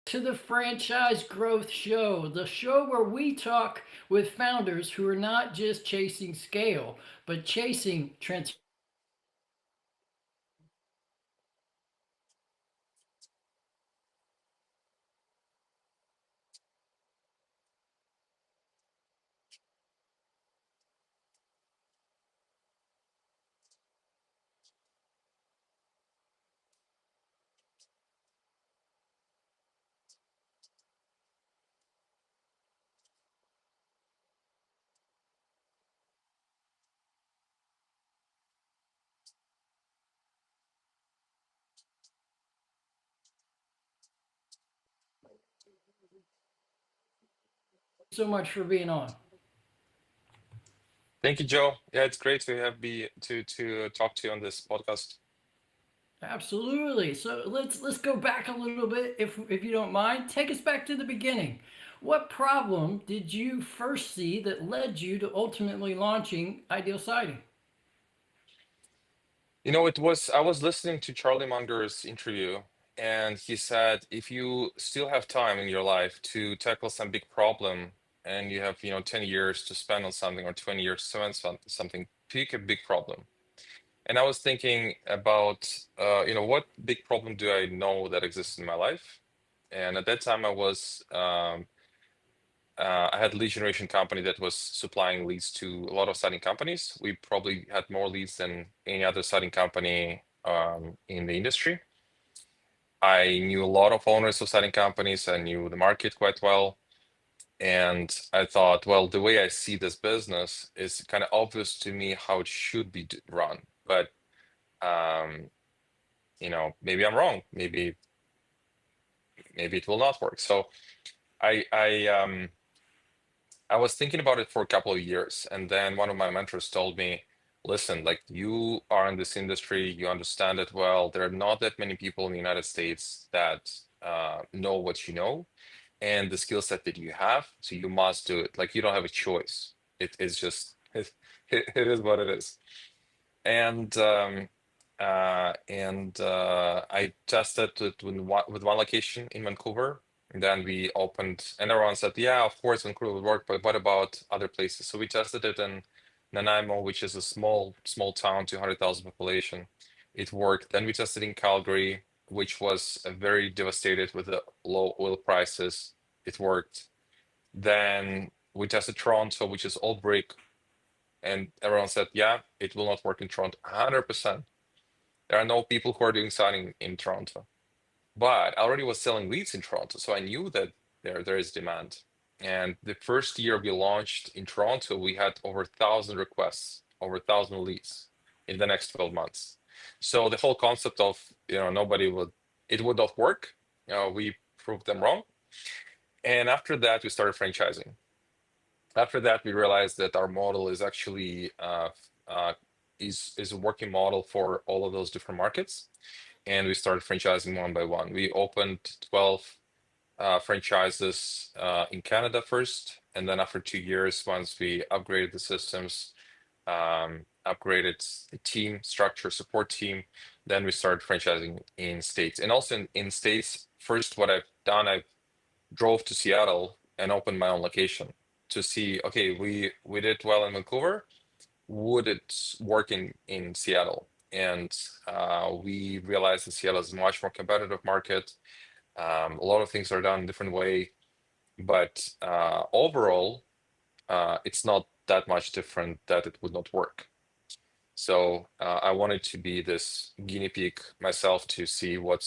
To the Franchise Growth Show, the show where we talk with founders who are not just chasing scale, but chasing transformation. So much for being on. Thank you, Joe. Yeah, it's great to have be to talk to you on this podcast. Absolutely. So let's go back a little bit, if you don't mind. Take us back to the beginning. What problem did you first see that led you to ultimately launching Ideal Siding? You know, it was I was listening to Charlie Munger's interview, and he said if you still have time in your life to tackle some big problem, and you have 10 years to spend on something or 20 years to spend on something, pick a big problem. And I was thinking about what big problem do I know that exists in my life? And at that time, I had a lead generation company that was supplying leads to a lot of siding companies. We probably had more leads than any other siding company in the industry. I knew a lot of owners of siding companies. I knew the market quite well. And I thought, well, the way I see this business is kind of obvious to me how it should be run. But um, maybe I'm wrong. Maybe it will not work. So I I um I was thinking about it for a couple of years, and then one of my mentors told me, listen, like you are in this industry, you understand it well. There are not that many people in the United States that know what you know and the skill set that you have. So you must do it. Like you don't have a choice. It is just it is what it is. And I tested it with one location in Vancouver. And then we opened, and everyone said, "Yeah, of course, Vancouver would work, but what about other places?" So we tested it in Nanaimo, which is a small town, 200,000 population. It worked. Then we tested in Calgary, which was very devastated with the low oil prices. It worked. Then we tested Toronto, which is all brick, and everyone said, "Yeah, it will not work in Toronto." 100%. There are no people who are doing signing in Toronto. But I already was selling leads in Toronto, so I knew that there is demand. And the first year we launched in Toronto, we had over 1,000 requests, over 1,000 leads in the next 12 months. So the whole concept of, it would not work. We proved them wrong. And after that, we started franchising. After that, we realized that our model is actually is a working model for all of those different markets, and we started franchising one by one. We opened 12 franchises in Canada first, and then after 2 years, once we upgraded the systems, upgraded the team structure, support team, then we started franchising in states. And also in states, first what I've done, I drove to Seattle and opened my own location to see, okay, we did well in Vancouver, would it work in Seattle? And we realized that Seattle is a much more competitive market. A lot of things are done a different way, but overall, it's not that much different that it would not work. So I wanted to be this guinea pig myself to see what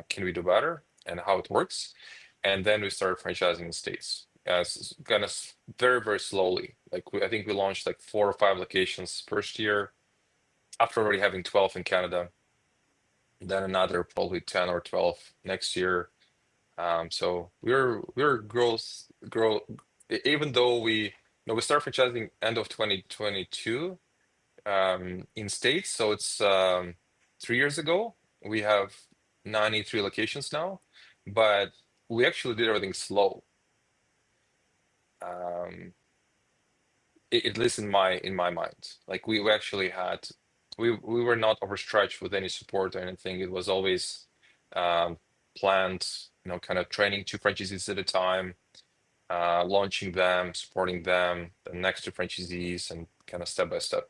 can we do better and how it works. And then we started franchising in states as kind of very slowly. Like I think we launched like 4 or 5 locations first year after already having 12 in Canada, then another probably 10 or 12 next year. So we're grow even though we started franchising end of 2022 in states. So it's 3 years ago. We have 93 locations now, but we actually did everything slow. Um, at least in my mind, like we actually had we were not overstretched with any support or anything. It was always um, planned, kind of training two franchisees at a time, launching them, supporting them, the next two franchisees, and kind of step by step.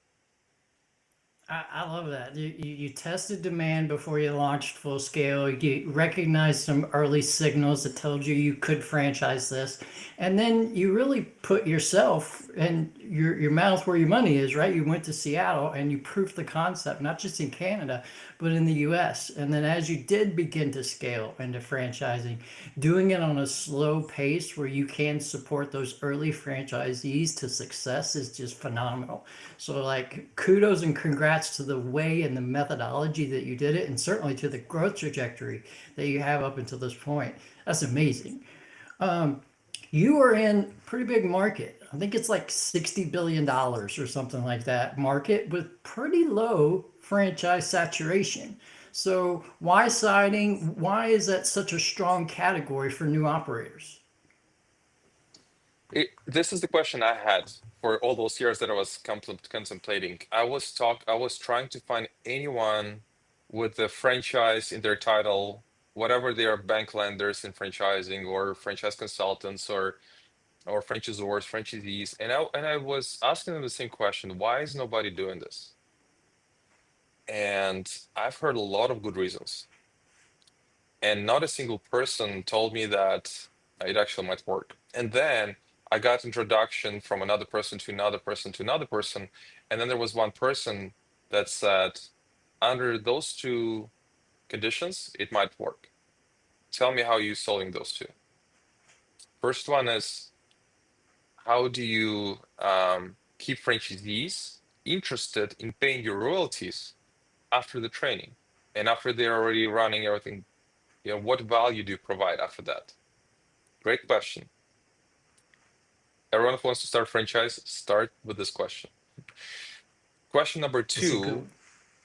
I love that. You tested demand before you launched full scale. You recognized some early signals that told you you could franchise this. And then you really put yourself and your mouth where your money is, right? You went to Seattle and you proved the concept, not just in Canada, but in the US. And then as you did begin to scale into franchising, doing it on a slow pace where you can support those early franchisees to success is just phenomenal. So, like, kudos and congrats to the way and the methodology that you did it, and certainly to the growth trajectory that you have up until this point. That's amazing. You are in pretty big market. I think it's like $60 billion or something like that market with pretty low franchise saturation. So, why siding? Why is that such a strong category for new operators? This is the question I had for all those years that I was contemplating. I was trying to find anyone with a franchise in their title, whatever they are, bank lenders in franchising or franchise consultants or franchisors, franchisees, and I was asking them the same question: why is nobody doing this? And I've heard a lot of good reasons, and not a single person told me that it actually might work. And then I got introduction from another person to another person to another person, and then there was one person that said, under those two conditions, it might work. Tell me how you solving those two. First one is, how do you keep franchisees interested in paying your royalties after the training and after they're already running everything? What value do you provide after that? Great question. Everyone who wants to start a franchise, start with this question. Question number It's a good two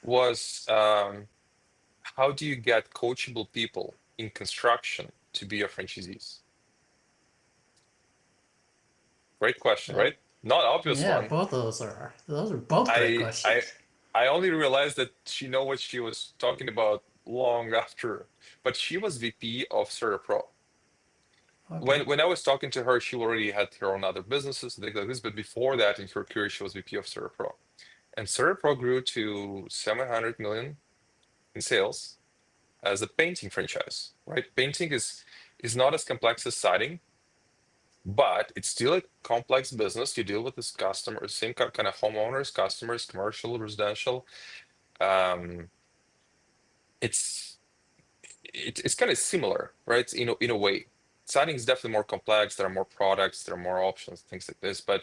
was, how do you get coachable people in construction to be your franchisees? Great question, one. right? Not obvious Yeah, one. both of those are both great I I questions. I only realized that she know what she was talking about long after, but she was VP of Pro. Okay. When I was talking to her, she already had her own other businesses, things like this. But before that, in her career, she was VP of Pro. And Pro grew to 700 million in sales as a painting franchise, right? Painting is not as complex as siding, but it's still a complex business. You deal with this customer, same kind of homeowners, customers, commercial, residential. Um, it's it's kind of similar, right? In a way, siding is definitely more complex. There are more products, there are more options, things like this. But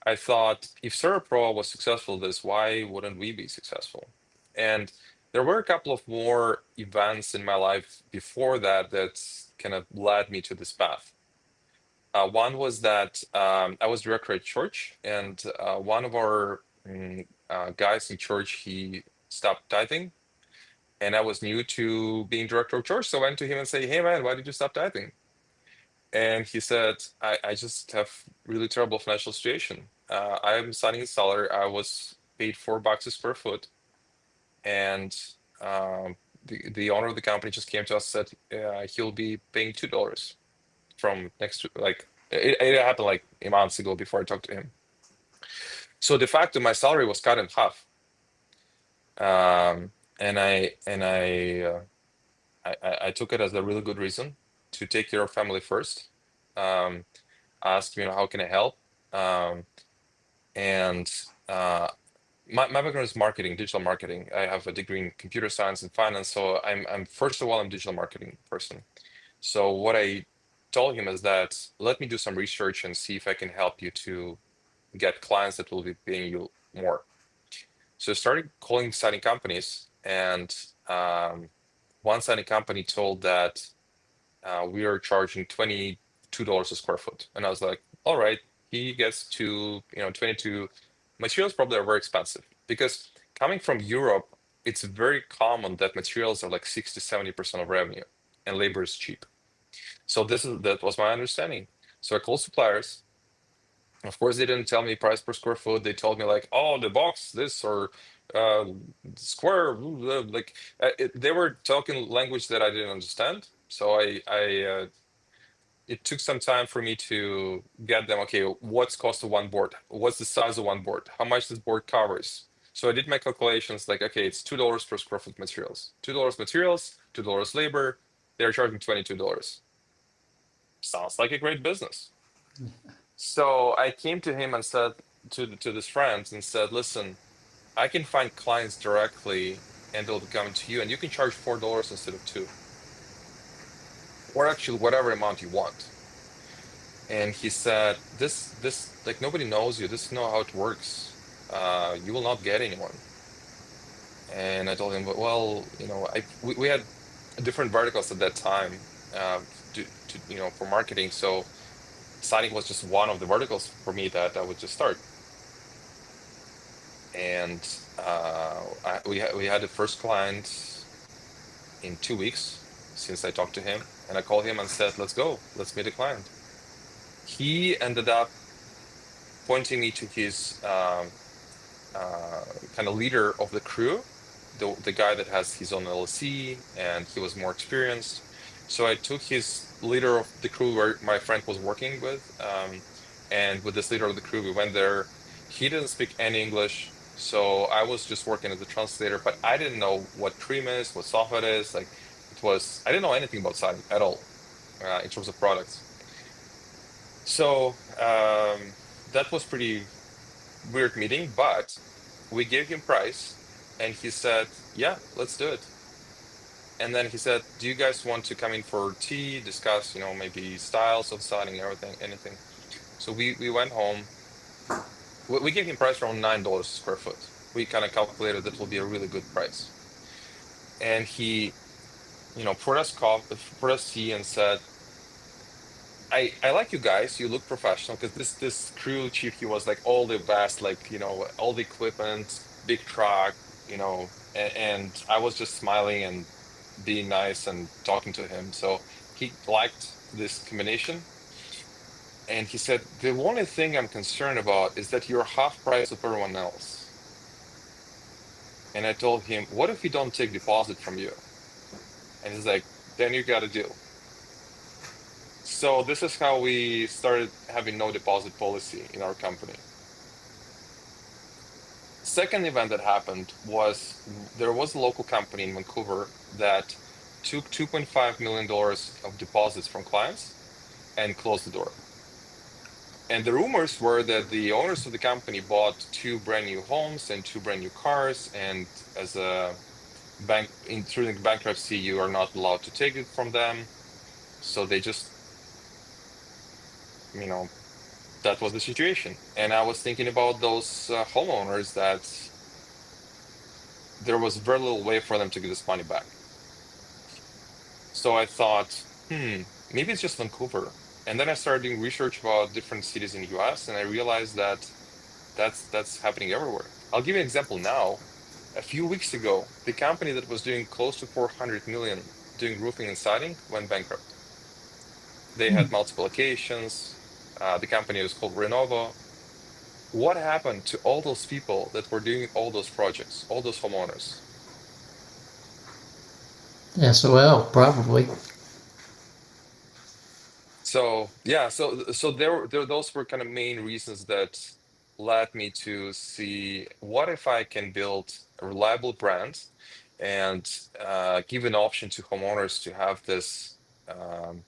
I thought, if Pro was successful this, why wouldn't we be successful? And there were a couple of more events in my life before that that kind of led me to this path. One was that I was director at church, and one of our guys in church, he stopped tithing, and I was new to being director of church, so I went to him and say, "Hey man, why did you stop tithing?" And he said, I just have really terrible financial situation. I'm signing a salary. I was paid $4 a square foot, and the owner of the company just came to us and said he'll be paying $2 from next to, like, it happened like months ago before I talked to him. So de facto, my salary was cut in half, and I took it as a really good reason to take care of family first. Um, Ask, how can I help? Um, and my background is marketing, digital marketing. I have a degree in computer science and finance, so I'm first of all, I'm a digital marketing person. So what I told him is that, let me do some research and see if I can help you to get clients that will be paying you more. So I started calling signing companies, and one signing company told that we are charging $22 a square foot. And I was like, all right, he gets to, 22. Materials probably are very expensive because, coming from Europe, it's very common that materials are like 60, 70% of revenue, and labor is cheap. So that was my understanding. So I called suppliers. Of course, they didn't tell me price per square foot. They told me like, oh, the box, this, or square, like they were talking language that I didn't understand. So it took some time for me to get them. Okay, what's cost of one board? What's the size of one board? How much this board covers? So I did my calculations. Like, okay, it's $2 per square foot materials. $2 materials, $2 labor. They're charging $22. Sounds like a great business. So I came to him and said to this friend and said, listen, I can find clients directly and they'll be coming to you, and you can charge $4 instead of two, or actually whatever amount you want. And he said, this like nobody knows you. This is not how it works. You will not get anyone. And I told him, well, we had different verticals at that time, for marketing. So signing was just one of the verticals for me that I would just start. And we had the first client in 2 weeks since I talked to him, and I called him and said, let's go, let's meet a client. He ended up pointing me to his kind of leader of the crew, the guy that has his own LLC, and he was more experienced. So I took his leader of the crew where my friend was working with, and with this leader of the crew, we went there. He didn't speak any English, so I was just working as a translator, but I didn't know what Cream is, what software is. Like, I didn't know anything about siding at all, in terms of products. So that was pretty weird meeting, but we gave him price, and he said, yeah, let's do it. And then he said, do you guys want to come in for tea, discuss, maybe styles of siding, everything, anything? So we went home. We gave him price around $9 a square foot. We kind of calculated that will be a really good price. And he, poured us tea and said, I like you guys. You look professional, because this crew chief, he was like all the best, like, all the equipment, big truck, and I was just smiling and being nice and talking to him. So he liked this combination. And he said, the only thing I'm concerned about is that you're half price of everyone else. And I told him, what if we don't take deposit from you? And he's like, then you got a deal. So this is how we started having no deposit policy in our company. Second event that happened was there was a local company in Vancouver that took $2.5 million of deposits from clients and closed the door. And the rumors were that the owners of the company bought 2 brand new homes and 2 brand new cars, and as a bank, through bankruptcy, you are not allowed to take it from them. So they just, that was the situation. And I was thinking about those homeowners that there was very little way for them to get this money back. So I thought, maybe it's just Vancouver. And then I started doing research about different cities in the US, and I realized that that's happening everywhere. I'll give you an example now. A few weeks ago, the company that was doing close to 400 million doing roofing and siding went bankrupt. They had multiple locations. The company was called Renovo. What happened to all those people that were doing all those projects, all those homeowners? SOL, probably. So yeah, so there those were kind of main reasons that led me to see, what if I can build a reliable brand and give an option to homeowners to have this um,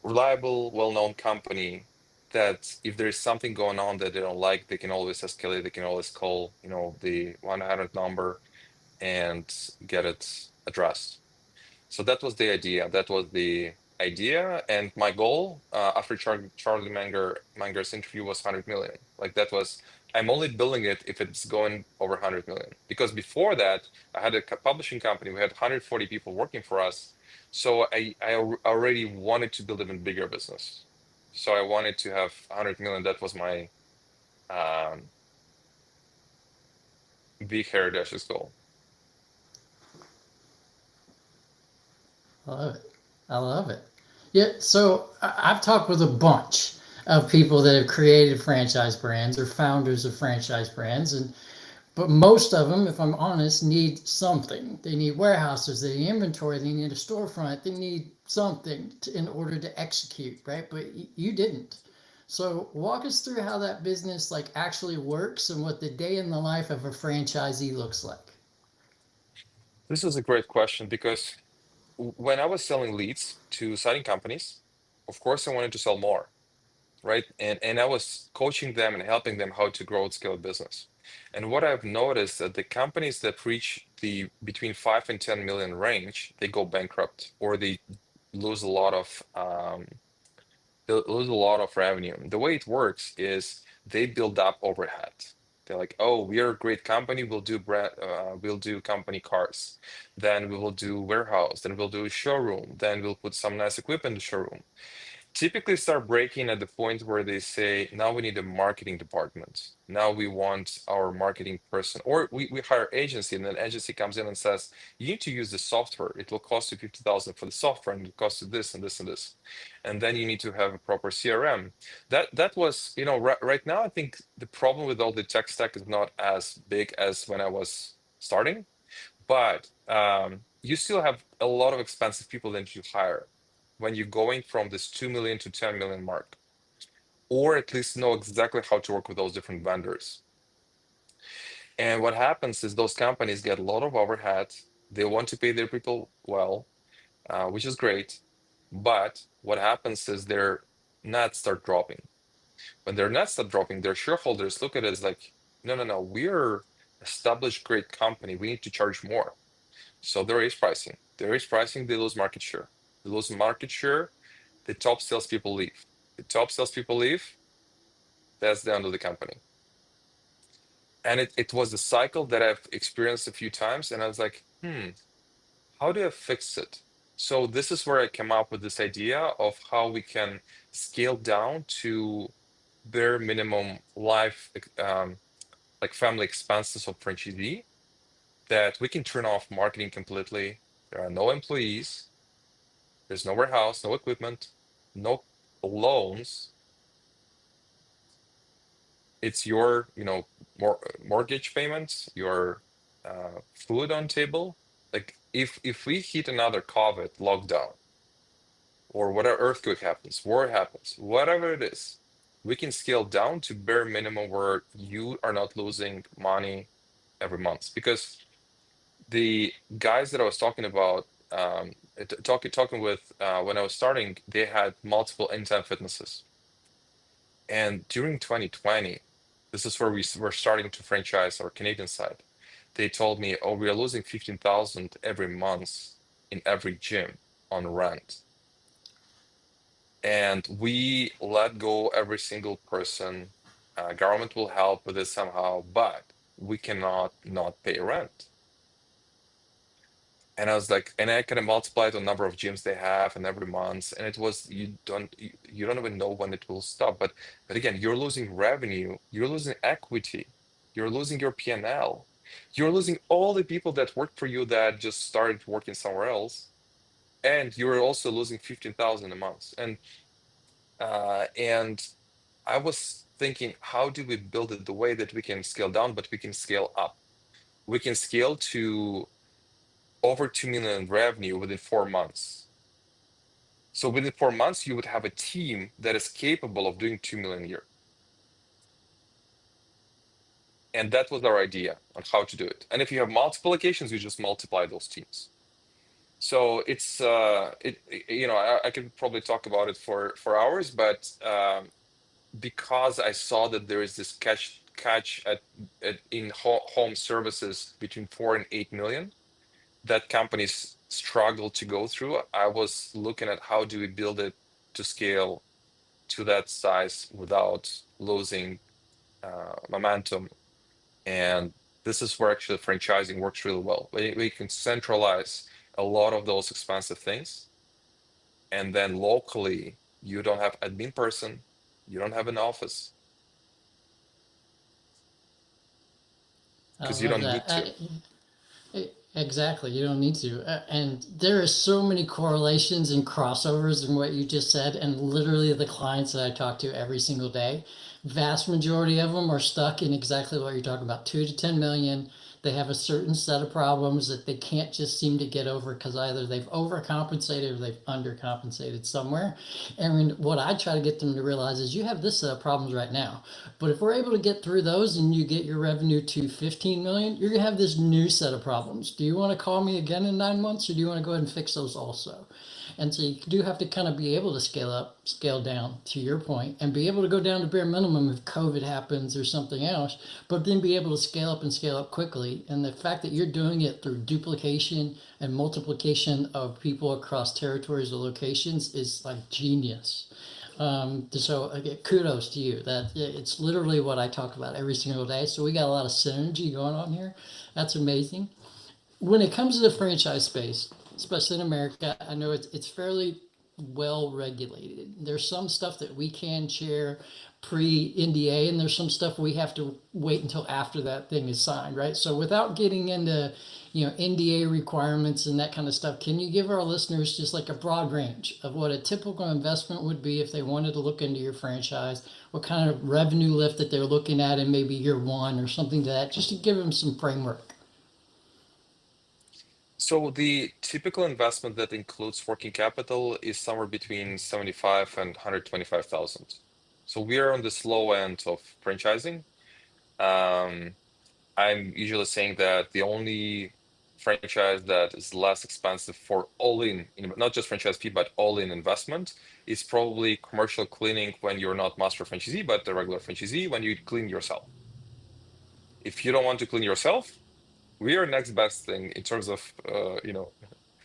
reliable, well-known company, that if there is something going on that they don't like, they can always escalate, they can always call, the 100 number and get it addressed. So that was the idea. That was the idea, and my goal after Charlie Manger's interview was 100 million. Like, that was, I'm only building it if it's going over 100 million. Because before that, I had a publishing company. We had 140 people working for us. So I already wanted to build even bigger business. So I wanted to have 100 million. That was my um, big heritage goal. I love it. I love it. Yeah, so I've talked with a bunch of people that have created franchise brands or founders of franchise brands, and but most of them, if I'm honest, need something. They need warehouses, they need inventory, they need a storefront, they need something in order to execute, right? But you didn't. So walk us through how that business like actually works and what the day in the life of a franchisee looks like. This is a great question because when I was selling leads to signing companies, of course I wanted to sell more, right? And I was coaching them and helping them how to grow and scale a business. And what I've noticed that the companies that reach the between 5 and 10 million range, they go bankrupt or they lose a lot of they'll lose a lot of revenue. The way it works is they build up overhead. They're like, oh, we are a great company. We'll do company cars. Then we will do warehouse. Then we'll do a showroom. Then we'll put some nice equipment in the showroom. Typically start breaking at the point where they say, now we need a marketing department. Now we want our marketing person, or we hire agency, and then agency comes in and says, you need to use the software. It will cost you 50,000 for the software, and it costs you this and this and this. And then you need to have a proper CRM. That was, right now, I think the problem with all the tech stack is not as big as when I was starting, but you still have a lot of expensive people that you hire when you're going from this 2 million to 10 million mark, or at least know exactly how to work with those different vendors. And what happens is those companies get a lot of overhead. They want to pay their people well, which is great. But what happens is their nets start dropping. When their nets start dropping, their shareholders look at it as like, no, no, no, we're established great company. We need to charge more. So they raise pricing. They raise pricing, they lose market share. They lose market share, the top salespeople leave. The top salespeople leave, that's the end of the company. And it was a cycle that I've experienced a few times, and I was like, how do I fix it? So this is where I came up with this idea of how we can scale down to bare minimum life, like family expenses of franchisee, that we can turn off marketing completely. There are no employees, there's no warehouse, no equipment, no loans. It's your, mortgage payments, your food on table. Like if we hit another COVID lockdown or whatever earthquake happens, war happens, whatever it is, we can scale down to bare minimum where you are not losing money every month. Because the guys that I was talking about, talking with when I was starting, they had multiple in-time fitnesses. And during 2020, this is where we were starting to franchise our Canadian side. They told me, oh, we are losing 15,000 every month in every gym on rent. And we let go every single person. Government will help with this somehow, but we cannot not pay rent. And I was like, and I kind of multiplied the number of gyms they have and every month, and it was you don't even know when it will stop. But again, you're losing revenue, you're losing equity, you're losing your P&L, you're losing all the people that worked for you that just started working somewhere else, and you're also losing 15,000 a month. And I was thinking, how do we build it the way that we can scale down, but we can scale up? We can scale to over 2 million in revenue within 4 months. So within 4 months, you would have a team that is capable of doing 2 million a year. And that was our idea on how to do it. And if you have multiple locations, you just multiply those teams. So it's I could probably talk about it for hours, but because I saw that there is this catch at in home services between 4 and 8 million that companies struggle to go through. I was looking at how do we build it to scale to that size without losing momentum. And this is where actually franchising works really well. We can centralize a lot of those expensive things. And then locally, you don't have admin person, you don't have an office I because you love don't that. need to. Exactly. You don't need to. And there are so many correlations and crossovers in what you just said. And literally, the clients that I talk to every single day, vast majority of them are stuck in exactly what you're talking about, 2 to 10 million. They have a certain set of problems that they can't just seem to get over because either they've overcompensated or they've undercompensated somewhere. And what I try to get them to realize is you have this set of problems right now. But if we're able to get through those and you get your revenue to 15 million, you're gonna have this new set of problems. Do you want to call me again in 9 months, or do you want to go ahead and fix those also? And so you do have to kind of be able to scale up, scale down, to your point, and be able to go down to bare minimum if COVID happens or something else, but then be able to scale up quickly. And the fact that you're doing it through duplication and multiplication of people across territories or locations is like genius. So again, kudos to you. That it's literally what I talk about every single day. So we got a lot of synergy going on here. That's amazing. When it comes to the franchise space, especially in America, I know it's fairly well regulated. There's some stuff that we can share pre NDA, and there's some stuff we have to wait until after that thing is signed, right? So without getting into NDA requirements and that kind of stuff, can you give our listeners just like a broad range of what a typical investment would be if they wanted to look into your franchise, what kind of revenue lift that they're looking at in maybe year one or something to that, just to give them some framework? So the typical investment that includes working capital is somewhere between 75 and 125,000. So we are on the slow end of franchising. Um, I'm usually saying that the only franchise that is less expensive for all-in, not just franchise fee, but all-in investment is probably commercial cleaning when you're not master franchisee, but the regular franchisee when you clean yourself. If you don't want to clean yourself, we are next best thing in terms of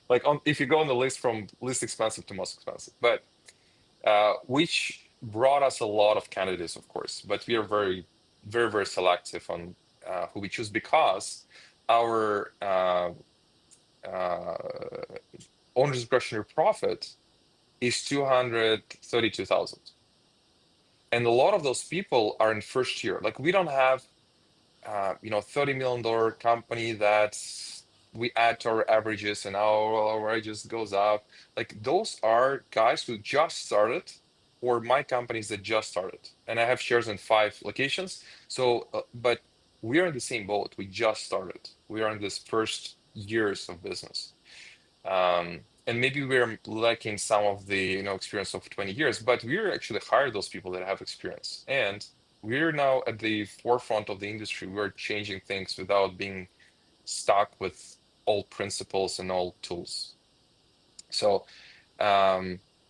like if you go on the list from least expensive to most expensive, but which brought us a lot of candidates, of course, but we are very, very, very selective on who we choose because our owner's discretionary profit is 232,000. And a lot of those people are in first year. Like we don't have $30 million company that we add to our averages and our averages goes up. Like those are guys who just started, or my companies that just started. And I have shares in 5 locations. So, but we are in the same boat. We just started. We are in this first years of business. And maybe we're lacking some of the experience of 20 years, but we're actually hire those people that have experience. And we're now at the forefront of the industry. We're changing things without being stuck with old principles and old tools. So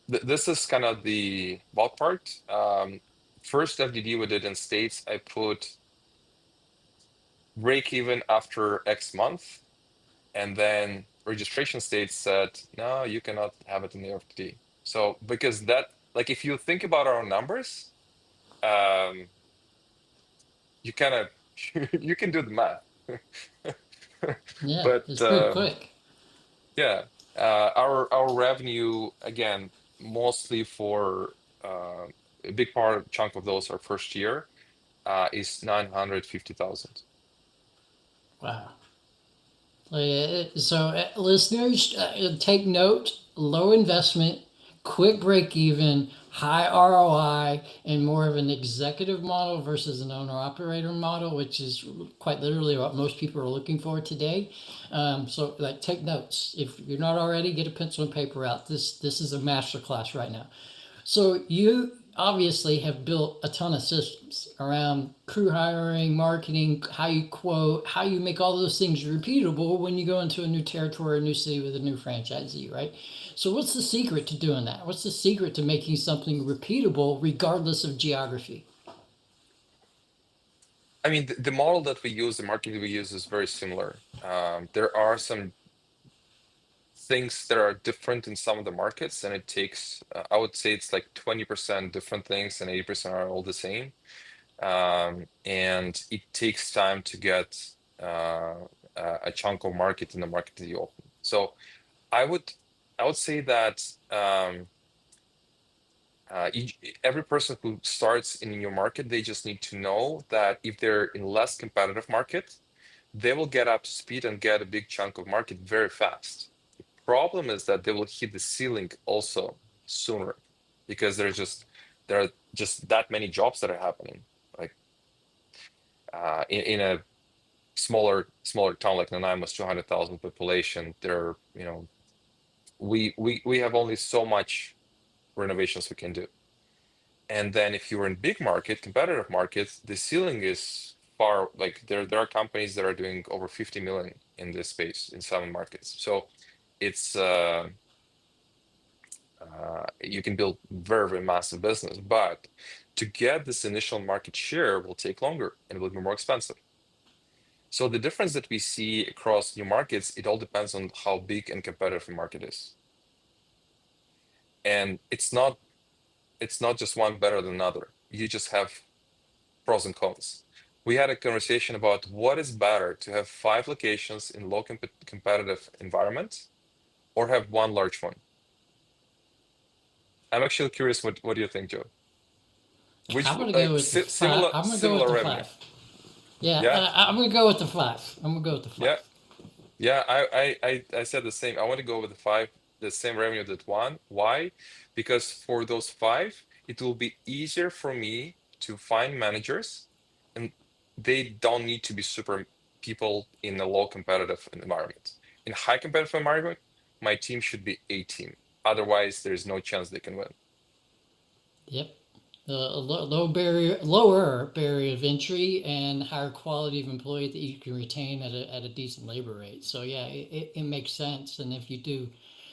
this is kind of the bulk part. First FDD we did in States, I put break even after X month, and then registration states said, no, you cannot have it in the FDD. So because that, like if you think about our numbers, you kind of you can do the math. Yeah, But it's pretty quick. yeah, our revenue again, mostly for a big part chunk of those are first year, is 950,000. Wow. So, listeners, take note: low investment, quick break even, high ROI, and more of an executive model versus an owner operator model, which is quite literally what most people are looking for today. So, like, take notes. If you're not already, get a pencil and paper out. This is a master class right now. So you obviously have built a ton of systems around crew hiring, marketing, how you quote, how you make all those things repeatable when you go into a new territory, a new city with a new franchisee, right? So what's the secret to doing that? What's the secret to making something repeatable regardless of geography? I mean, the model that we use, the marketing we use is very similar. There are some things that are different in some of the markets, and it takes, I would say it's like 20% different things and 80% are all the same. And it takes time to get a chunk of market in the market that you open. So I would say that every person who starts in a new market, they just need to know that if they're in less competitive market, they will get up to speed and get a big chunk of market very fast. The problem is that they will hit the ceiling also sooner because there are just that many jobs that are happening. Like in a smaller town like Nanaimo's 200,000 population, we have only so much renovations we can do. And then if you're in big market, competitive markets, the ceiling is far, like there are companies that are doing over 50 million in this space in 7 markets. So it's you can build very massive business, but to get this initial market share will take longer and will be more expensive. So the difference that we see across new markets, it all depends on how big and competitive the market is. And it's not just one better than another. You just have pros and cons. We had a conversation about what is better, to have 5 locations in low competitive environment or have one large one. I'm actually curious, what do you think, Joe? Which I'm gonna go with the five. similar I'm gonna go with the revenue? 5. Yeah, Yeah, I'm gonna go with the 5. I'm gonna go with the yeah, 5. yeah. I said the same. I want to go with the same revenue that one. Why? Because for those 5, it will be easier for me to find managers, and they don't need to be super people in a low competitive environment. In high competitive environment, my team should be a team. Otherwise, there's no chance they can win. Yep. Lower barrier of entry, and higher quality of employee that you can retain at a decent labor rate. So yeah, it makes sense. And if you do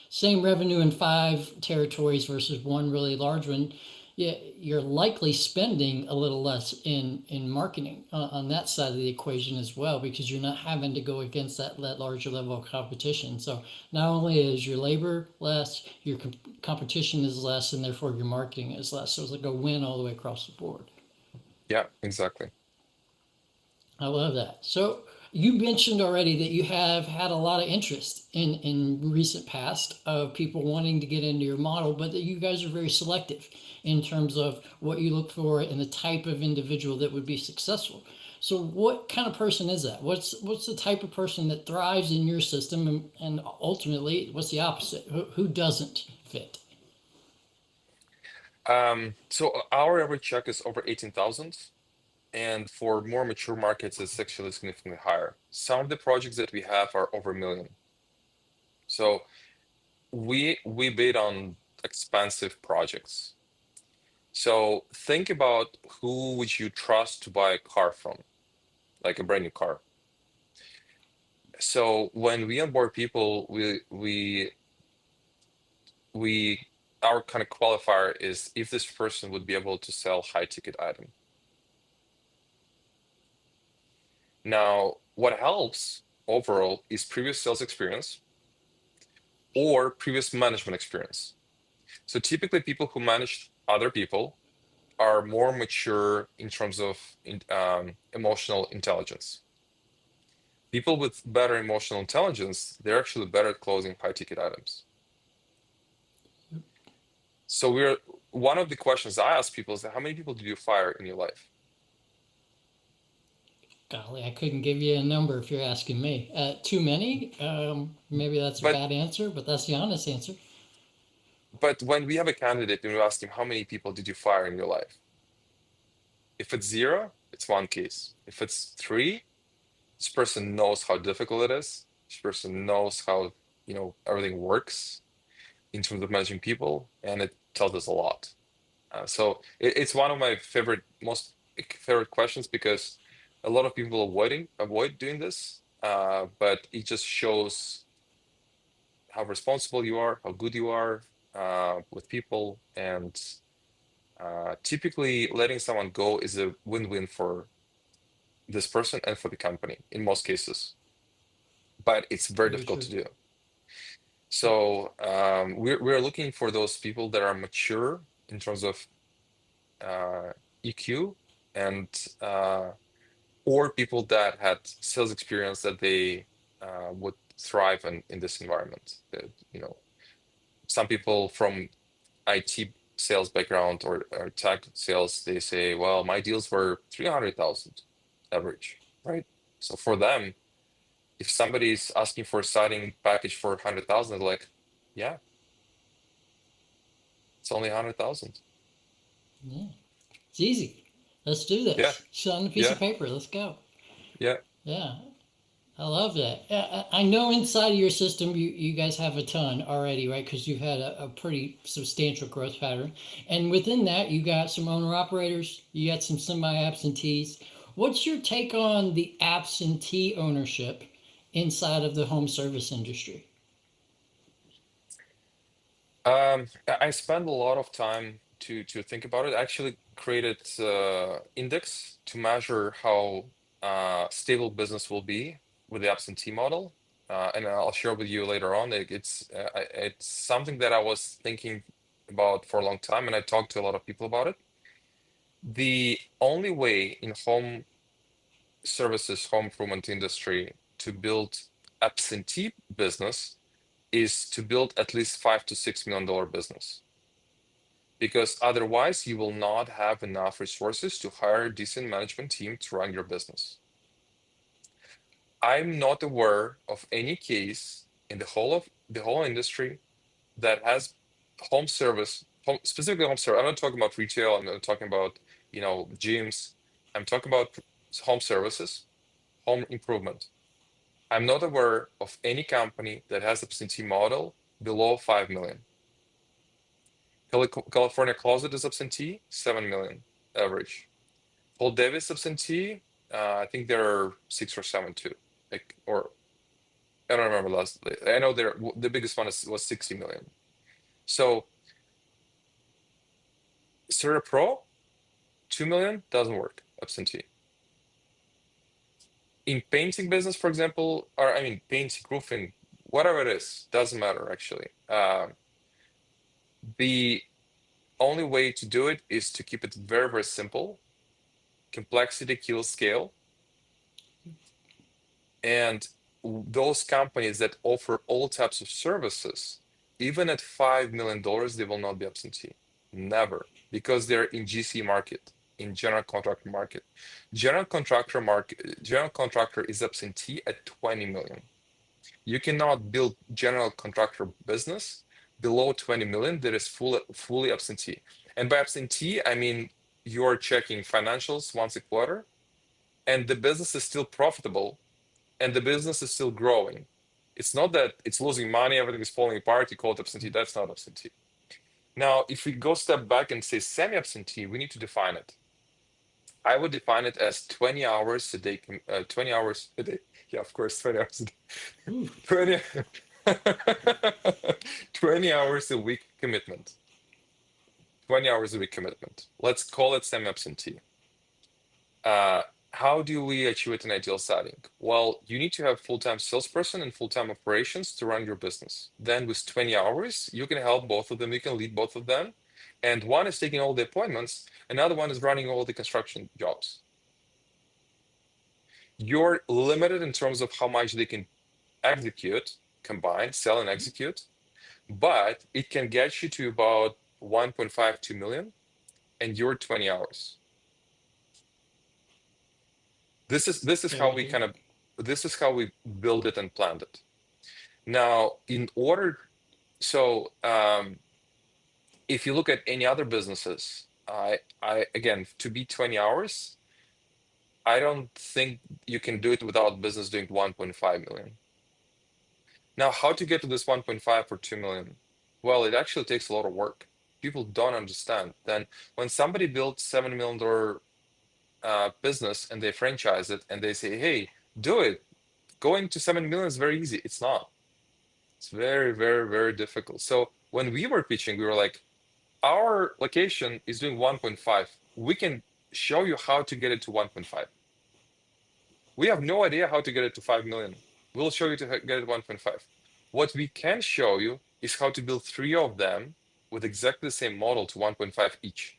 same revenue in 5 territories versus one really large one, yeah, you're likely spending a little less in marketing on that side of the equation as well, because you're not having to go against that larger level of competition. So not only is your labor less, your competition is less, and therefore your marketing is less. So it's like a win all the way across the board. Yeah, exactly. I love that. So you mentioned already that you have had a lot of interest in recent past of people wanting to get into your model, but that you guys are very selective in terms of what you look for and the type of individual that would be successful. So what kind of person is that? What's the type of person that thrives in your system, and ultimately what's the opposite? Who doesn't fit? So our average check is over 18,000. And for more mature markets, it's actually significantly higher. Some of the projects that we have are over 1 million. So we bid on expensive projects. So think about who would you trust to buy a car from, like a brand new car. So when we onboard people, we our kind of qualifier is if this person would be able to sell high ticket item. Now, what helps overall is previous sales experience or previous management experience. So typically, people who manage other people are more mature in terms of emotional intelligence. People with better emotional intelligence, they're actually better at closing high ticket items. So one of the questions I ask people is, how many people did you fire in your life? Golly, I couldn't give you a number if you're asking me. Too many? Maybe that's a But bad answer, but that's the honest answer. but when we have a candidate and we ask him, how many people did you fire in your life? If it's 0, it's one case. If it's 3, this person knows how difficult it is. This person knows how everything works in terms of managing people, and it tells us a lot. So it's one of my most favorite questions, because a lot of people avoid doing this, but it just shows how responsible you are, how good you are with people, and typically letting someone go is a win-win for this person and for the company in most cases, but it's very Very difficult true. to do. So we're looking for those people that are mature in terms of EQ, and or people that had sales experience that they would thrive in this environment. Some people from IT sales background or tech sales, they say, well, my deals were 300,000 average, right? So for them, If somebody is asking for a starting package for 100,000, they're like, yeah, it's only 100,000. Yeah. It's easy. Let's do Yeah, this. Sit on a piece yeah, of paper. Let's go. yeah. Yeah. I love that. I know inside of your system, you guys have a ton already, right? Because you've had a pretty substantial growth pattern. And within that, you got some owner operators, you got some semi absentees. What's your take on the absentee ownership inside of the home service industry? I spend a lot of time to think about it. I actually created index to measure how stable business will be with the absentee model, and I'll share with you later on. It's something that I was thinking about for a long time, and I talked to a lot of people about it. The only way in home services, home improvement industry to build absentee business is to build at least $5 to $6 million business, because otherwise you will not have enough resources to hire a decent management team to run your business. I'm not aware of any case in the whole industry that has specifically home service. I'm not talking about retail. I'm not talking about gyms. I'm talking about home services, home improvement. I'm not aware of any company that has absentee model below 5 million. California Closet is absentee, 7 million average. Paul Davis absentee, I think there are 6 or 7 too. Or I don't remember last. I know the biggest one was 60 million. So Sura Pro, 2 million doesn't work absentee. In painting business, for example, or I mean painting, roofing, whatever it is, doesn't matter actually. The only way to do it is to keep it very, very simple. Complexity kills scale. And those companies that offer all types of services, even at $5 million, they will not be absentee. Never. Because they're in GC market, in general contractor market. General contractor is absentee at 20 million. You cannot build general contractor business below 20 million that is fully absentee. And by absentee, I mean you're checking financials once a quarter, and the business is still profitable, and the business is still growing. It's not that it's losing money, everything is falling apart, you call it absentee. That's not absentee. Now, if we go step back and say semi-absentee, we need to define it. I would define it as 20 hours a day, 20 hours a day. Yeah, of course, 20 hours a day. Ooh. 20, 20 hours a week commitment. 20 hours a week commitment. Let's call it semi-absentee. How do we achieve it in ideal setting? Well, you need to have full-time salesperson and full-time operations to run your business. Then with 20 hours, you can help both of them, you can lead both of them. And one is taking all the appointments, another one is running all the construction jobs. You're limited in terms of how much they can execute, combine, sell and execute, but it can get you to about 1.52 million, and you're 20 hours. This is how we this is how we build it and planned it. Now, if you look at any other businesses, I again, to be 20 hours, I don't think you can do it without business doing 1.5 million. Now, how to get to this 1.5 or 2 million? Well, it actually takes a lot of work. People don't understand. Then when somebody builds $7 million business and they franchise it and they say, hey, do it. Going to 7 million is very easy. It's not. It's very, very, very difficult. So when we were pitching, we were like, our location is doing 1.5. We can show you how to get it to 1.5. We have no idea how to get it to 5 million. We'll show you to get it 1.5. What we can show you is how to build 3 of them with exactly the same model to 1.5 each.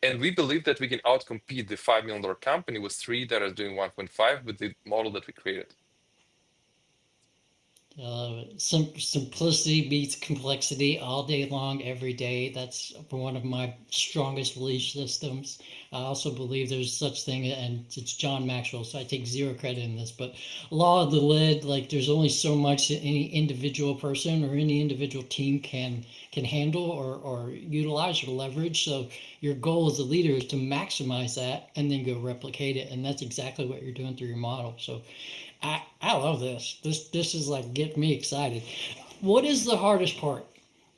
And we believe that we can outcompete the $5 million company with 3 that are doing 1.5 with the model that we created. Simplicity beats complexity all day long, every day. That's one of my strongest belief systems. I also believe there's such thing, and it's John Maxwell, so I take zero credit in this, but law of the lid, like there's only so much that any individual person or any individual team can handle or utilize or leverage. So your goal as a leader is to maximize that and then go replicate it. And that's exactly what you're doing through your model. So I love this. This is like get me excited. What is the hardest part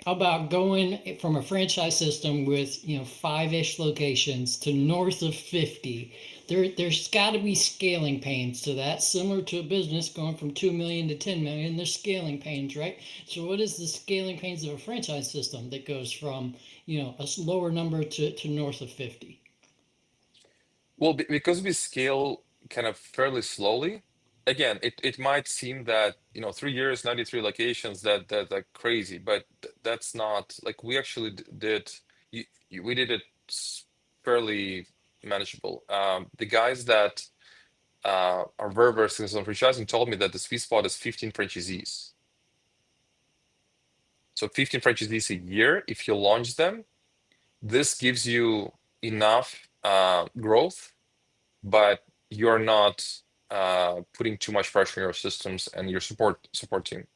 about going from a franchise system with 5-ish locations to north of 50? There's got to be scaling pains to that, similar to a business going from 2 million to 10 million. There's scaling pains, right? So what is the scaling pains of a franchise system that goes from a lower number to north of 50? Well, because we scale kind of fairly slowly, again, it might seem that 3 years, 93 locations, that like crazy, but that's not like we actually did. We did it fairly manageable. The guys that are very versed in franchising told me that the sweet spot is 15 franchisees. So 15 franchisees a year, if you launch them, this gives you enough growth, but you're not putting too much pressure on your systems and your support team.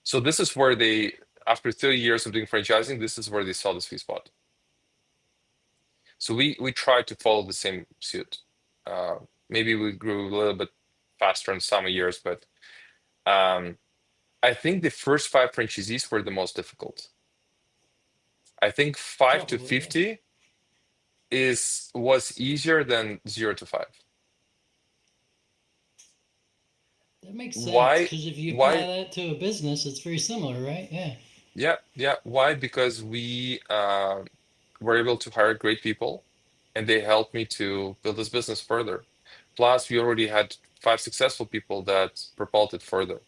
So this is where they, after 30 years of doing franchising, this is where they saw the sweet spot. So we tried to follow the same suit. Maybe we grew a little bit faster in some years, but I think the first 5 franchisees were the most difficult. I think 5 to Probably, yeah. 50 was easier than 0 to 5. That makes sense, Why? because if you apply Why? that to a business, it's very similar, right? Yeah. Yeah. Why? Because we were able to hire great people, and they helped me to build this business further. Plus, we already had 5 successful people that propelled it further.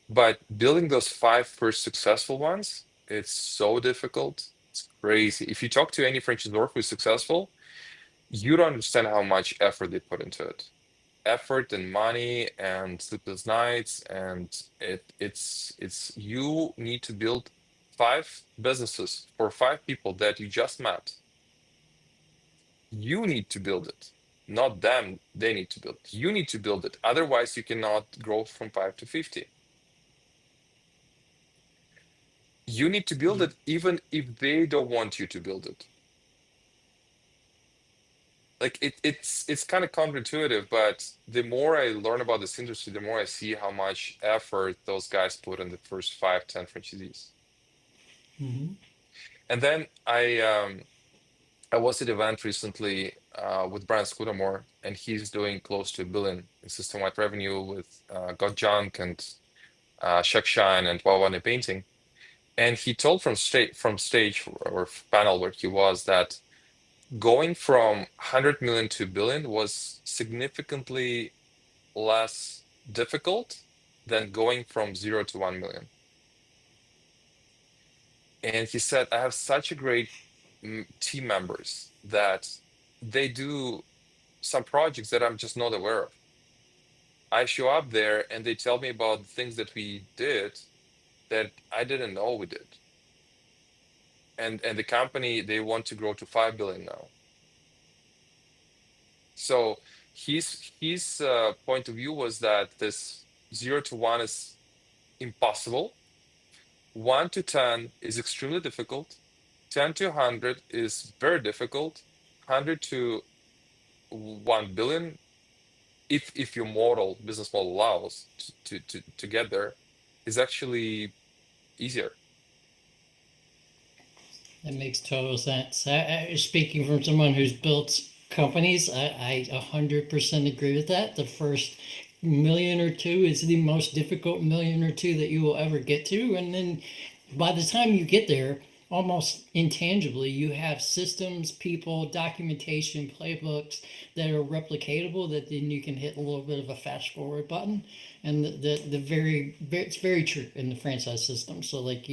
But building those 5 first successful ones, it's so difficult. It's crazy. If you talk to any franchisor who's successful, you don't understand how much effort they put into it. Effort and money and sleepless nights, and it's you need to build 5 businesses for 5 people that you just met. You need to build it, not them. They need to build it. You need to build it. Otherwise, you cannot grow from 5 to 50. You need to build You, it even if they don't want you to build it. Like it's kind of counterintuitive, but the more I learn about this industry, the more I see how much effort those guys put in the first 5, 10 franchisees. hmm And then I was at an event recently with Brian Scudamore, and he's doing close to $1 billion in system-wide revenue with Got Junk and Shek Shine and Wawani Painting. And he told from stage or panel where he was that going from 100 million to $1 billion was significantly less difficult than going from 0 to 1 million. And he said, I have such a great team members that they do some projects that I'm just not aware of. I show up there and they tell me about things that we did that I didn't know we did. And the company, they want to grow to 5 billion now. So his point of view was that this 0 to 1 is impossible. 1 to 10 is extremely difficult. 10 to 100 is very difficult. 100 to 1 billion, if your business model allows to get there, is actually easier. that makes total sense. Speaking from someone who's built companies, I 100% agree with that. The first million or two is the most difficult million or two that you will ever get to. And then by the time you get there, almost intangibly, you have systems, people, documentation, playbooks that are replicatable that then you can hit a little bit of a fast forward button. And it's very true in the franchise system. So like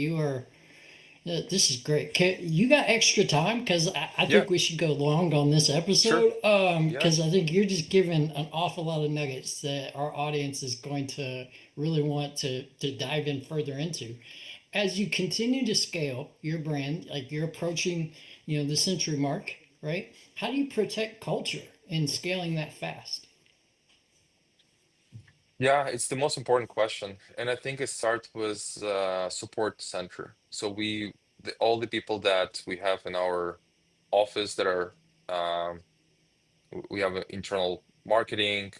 Yeah, this is great. You got extra time? Because I Yeah, think we should go long on this sure. episode. Yeah. Because I think you're just giving an awful lot of nuggets that our audience is going to really want to dive in further into. As you continue to scale your brand, like you're approaching, the century mark, right? How do you protect culture in scaling that fast? Yeah, it's the most important question. And I think it starts with support center. So all the people that we have in our office that are, um, we have internal marketing,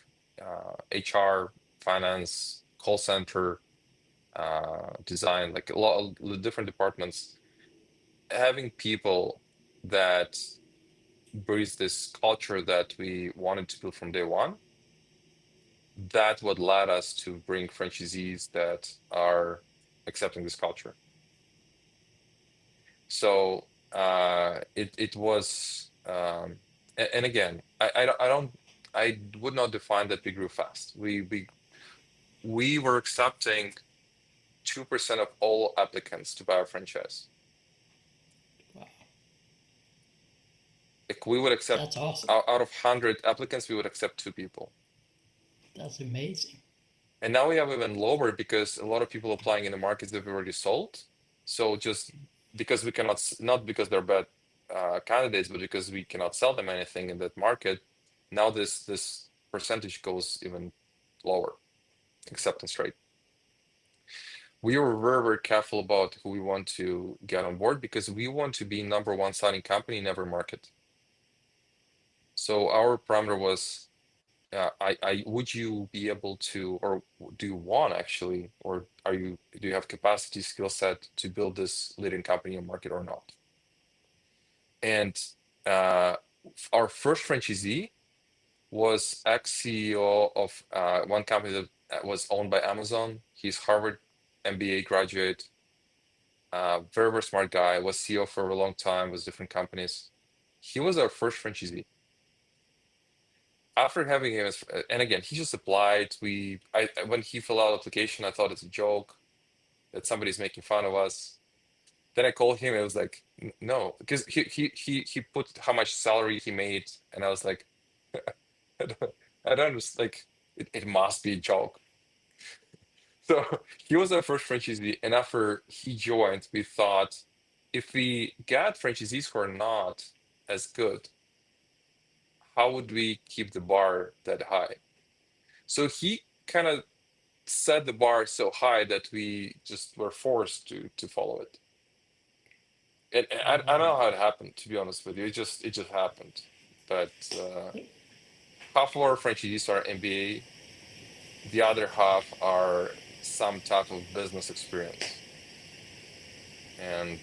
HR, finance, call center, design, like a lot of different departments. Having people that breeds this culture that we wanted to build from day one, that what led us to bring franchisees that are accepting this culture. So it was, and again, I would not define that we grew fast. We were accepting 2% of all applicants to buy a franchise. Wow, Like we would accept that's awesome. out of 100 applicants, we would accept 2 people. That's amazing. And now we have even lower because a lot of people applying in the markets that we already sold. So just because we cannot, not because they're bad candidates, but because we cannot sell them anything in that market, now this percentage goes even lower, acceptance rate. We were very, very careful about who we want to get on board because we want to be number one signing company in every market. So our parameter was, would you be able to, or do you want actually, or do you have capacity, skill set to build this leading company in market or not? And our first franchisee was ex-CEO of one company that was owned by Amazon. He's Harvard MBA graduate, very, very smart guy, was CEO for a long time with different companies. He was our first franchisee. After having him, and again, he just applied. When he filled out the application, I thought it's a joke that somebody's making fun of us. Then I called him. And it was like, no, because he put how much salary he made, and I was like, I don't understand. Like, it must be a joke. So he was our first franchisee, and after he joined, we thought if we get franchisees who are not as good, how would we keep the bar that high? So he kind of set the bar so high that we just were forced to follow it. And I I don't love know it. how it happened, to be honest with you. It just happened. But half of our franchisees are MBA, the other half are some type of business experience. And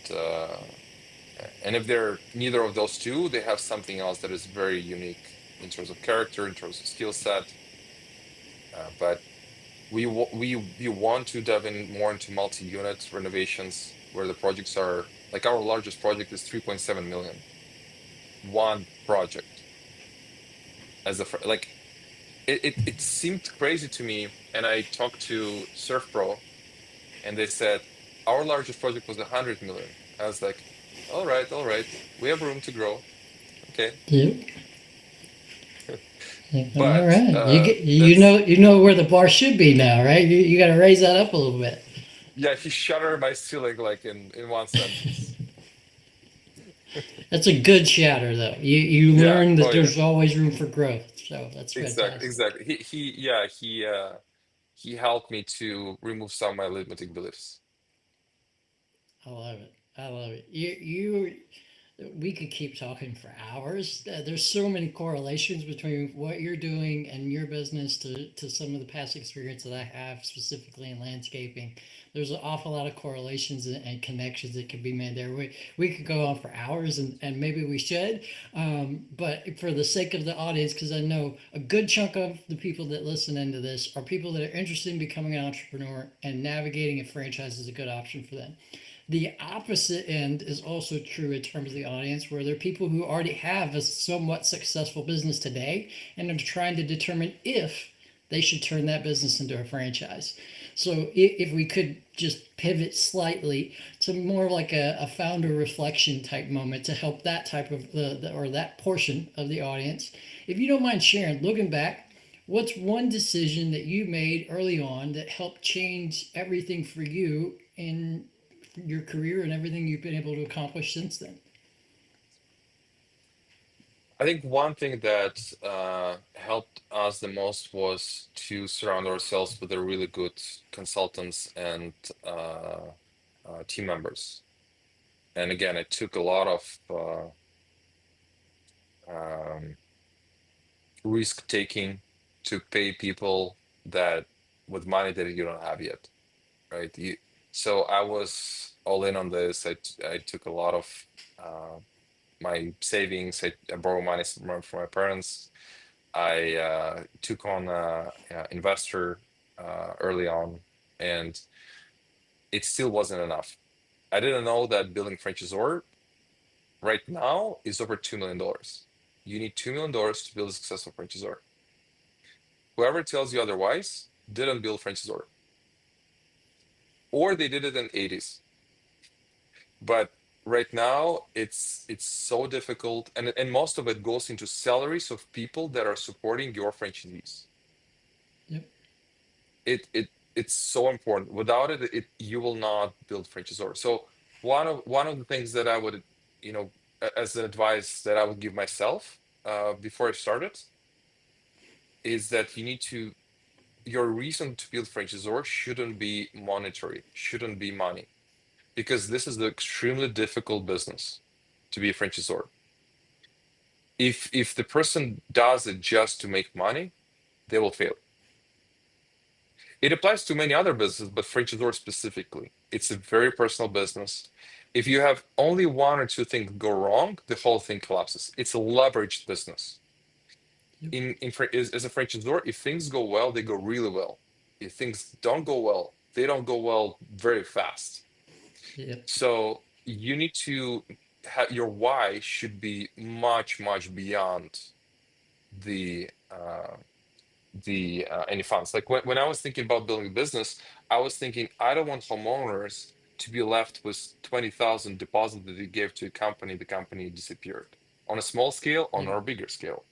if they're neither of those two, they have something else that is very unique in terms of character, in terms of skill set. But we want to dive in more into multi-unit renovations where the projects are like our largest project is 3.7 million. One project as like it seemed crazy to me, and I talked to Surf Pro, and they said our largest project was 100 million. I was like, all right, we have room to grow. Okay, Yep. All but right. You get that's you know where the bar should be now, right? You got to raise that up a little bit. yeah. He shattered my ceiling like in one sentence. That's a good shatter, though. You Yeah. learn that Oh yeah. there's always room for growth. So that's Exactly. fantastic. Exactly. He helped me to remove some of my limiting beliefs. I love it. I love it. We could keep talking for hours. There's so many correlations between what you're doing and your business to some of the past experience that I have, specifically in landscaping. There's an awful lot of correlations and connections that could be made there. We could go on for hours, and maybe we should. But for the sake of the audience, because I know a good chunk of the people that listen into this are people that are interested in becoming an entrepreneur, and navigating a franchise is a good option for them. The opposite end is also true in terms of the audience, where there are people who already have a somewhat successful business today and are trying to determine if they should turn that business into a franchise. So if we could just pivot slightly to more like a founder reflection type moment to help that type of or that portion of the audience, if you don't mind sharing, looking back, what's one decision that you made early on that helped change everything for you in your career and everything you've been able to accomplish since then? I think one thing that helped us the most was to surround ourselves with a really good consultants and uh, team members. And again, it took a lot of um, risk taking to pay people that with money that you don't have yet, right? So I was all in on this. I took a lot of my savings. I borrowed money from my parents. I took on a investor early on, and it still wasn't enough. I didn't know that building franchisor right now is over $2 million. You need $2 million to build a successful franchisor. Whoever tells you otherwise didn't build franchisor, or they did it in the 80s. But right now, it's so difficult, and most of it goes into salaries of people that are supporting your franchisees. Yep. It's so important. Without it, you will not build franchisor. So one of the things that I would, as an advice that I would give myself before I started is that your reason to build franchisor shouldn't be monetary, shouldn't be money, because this is an extremely difficult business to be a franchisor. If the person does it just to make money, they will fail. It applies to many other businesses, but franchisor specifically. It's a very personal business. If you have only one or two things go wrong, the whole thing collapses. It's a leveraged business. Yep. As a franchisor, if things go well, they go really well. If things don't go well, they don't go well very fast. Yep. So you need to have your why should be much, much beyond the any funds. Like when I was thinking about building a business, I was thinking I don't want homeowners to be left with 20,000 deposit that they gave to a company, the company disappeared. On a small scale, on Yep. a bigger scale.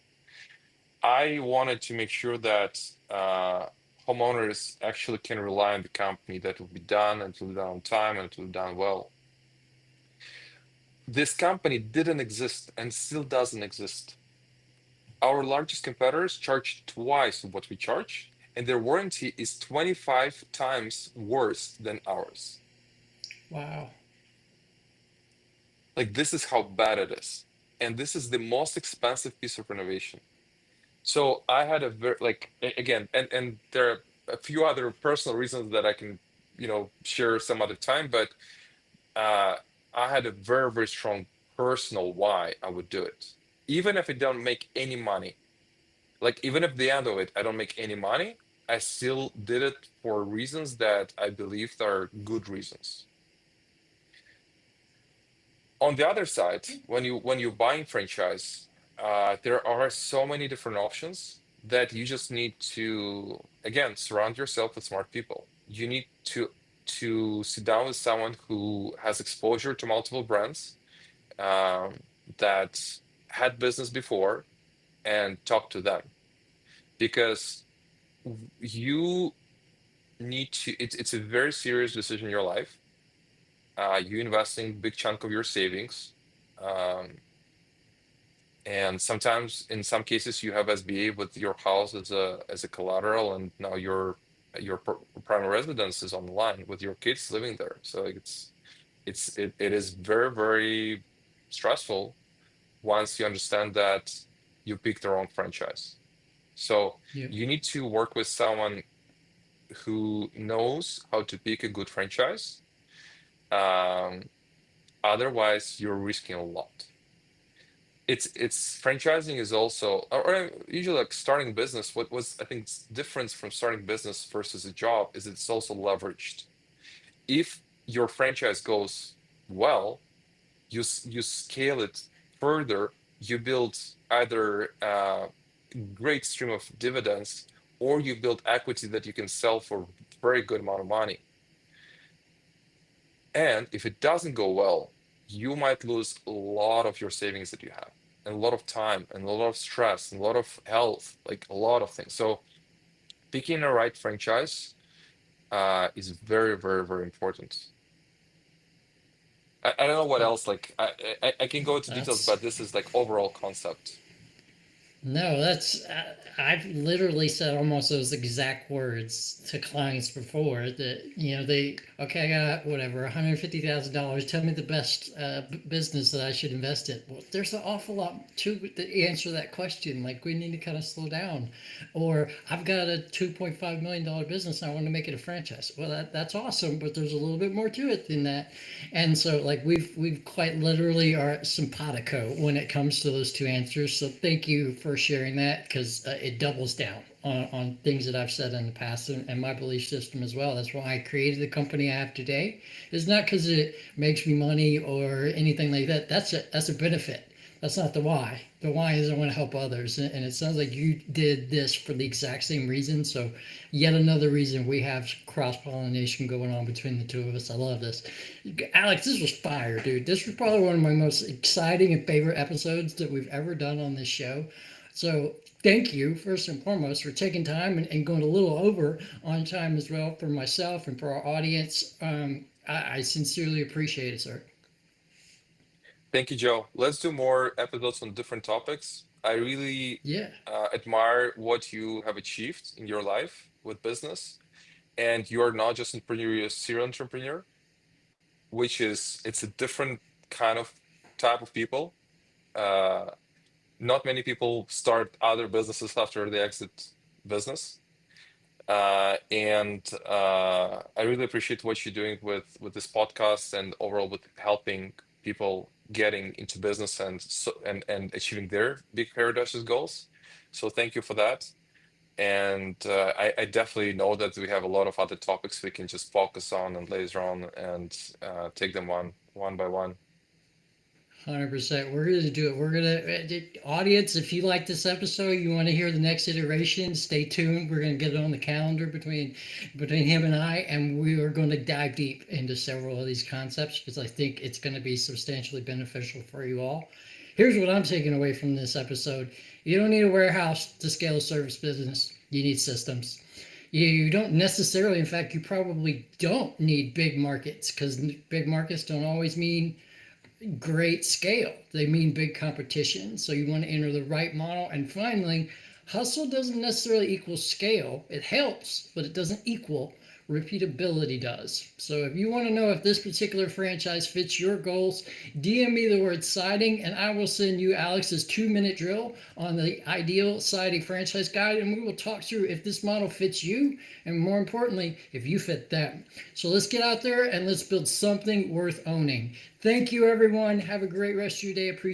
I wanted to make sure that homeowners actually can rely on the company, that will be done and it will be done on time and it will be done well. This company didn't exist and still doesn't exist. Our largest competitors charge twice what we charge, and their warranty is 25 times worse than ours. Wow. Like, this is how bad it is. And this is the most expensive piece of renovation. So I had a very, again, and there are a few other personal reasons that I can, share some other time, but uh, I had a very, very strong personal why I would do it. Even if it don't make any money, like even if at the end of it I don't make any money, I still did it for reasons that I believed are good reasons. On the other side, when you're buying franchise, there are so many different options that you just need to, again, surround yourself with smart people. You need to sit down with someone who has exposure to multiple brands, um, that had business before, and talk to them, because you need to, it's a very serious decision in your life. You investing big chunk of your savings, um, and sometimes in some cases you have SBA with your house as a collateral, and now your primary residence is on the line with your kids living there. So it is very, very stressful once you understand that you picked the wrong franchise. So Yep. you need to work with someone who knows how to pick a good franchise. Um, Otherwise, you're risking a lot. It's franchising is also, or usually like starting business. What was, I think, difference from starting business versus a job is it's also leveraged. If your franchise goes well, you scale it further. You build either a great stream of dividends, or you build equity that you can sell for a very good amount of money. And if it doesn't go well, you might lose a lot of your savings that you have, and a lot of time, and a lot of stress, and a lot of health, like a lot of things. So picking the right franchise is very, very, very important. I don't know what Uh, else. Like I can go into details, That's but this is like overall concept. No, I've literally said almost those exact words to clients before that, okay, I got whatever, $150,000. Tell me the best business that I should invest in. Well, there's an awful lot to answer that question. Like, we need to kind of slow down. Or, I've got a $2.5 million business and I want to make it a franchise. Well, that's awesome, but there's a little bit more to it than that. And so, like, we've quite literally are simpatico when it comes to those two answers. So thank you for sharing that, because it doubles down on things that I've said in the past, and my belief system as well. That's why I created the company I have today. It's not because it makes me money or anything like that. That's a benefit. That's not the why. The why is I want to help others. And it sounds like you did this for the exact same reason. So yet another reason we have cross-pollination going on between the two of us. I love this. Alex, this was fire, dude. This was probably one of my most exciting and favorite episodes that we've ever done on this show. So thank you, first and foremost, for taking time and going a little over on time as well for myself and for our audience. I sincerely appreciate it, sir. Thank you, Joe. Let's do more episodes on different topics. I really Yeah. admire what you have achieved in your life with business, and you are not just an entrepreneur, you're a serial entrepreneur, which is it's a different kind of type of people. Uh, Not many people start other businesses after they exit business. And I really appreciate what you're doing with this podcast and overall with helping people getting into business and and achieving their big audacious goals. So thank you for that. And I definitely know that we have a lot of other topics we can just focus on and later on and take them one by one. 100%. We're going to do it. We're going to, audience, if you like this episode, you want to hear the next iteration, stay tuned. We're going to get it on the calendar between him and I, and we are going to dive deep into several of these concepts because I think it's going to be substantially beneficial for you all. Here's what I'm taking away from this episode. You don't need a warehouse to scale a service business. You need systems. You don't necessarily, in fact, you probably don't need big markets, because big markets don't always mean great scale. They mean big competition. So you want to enter the right model. And finally, hustle doesn't necessarily equal scale. It helps, but it doesn't equal. Repeatability does. So if you want to know if this particular franchise fits your goals, DM me the word siding and I will send you Alex's 2-minute drill on the ideal siding franchise guide, and we will talk through if this model fits you, and more importantly, if you fit them. So let's get out there and let's build something worth owning. Thank you, everyone. Have a great rest of your day. Appreciate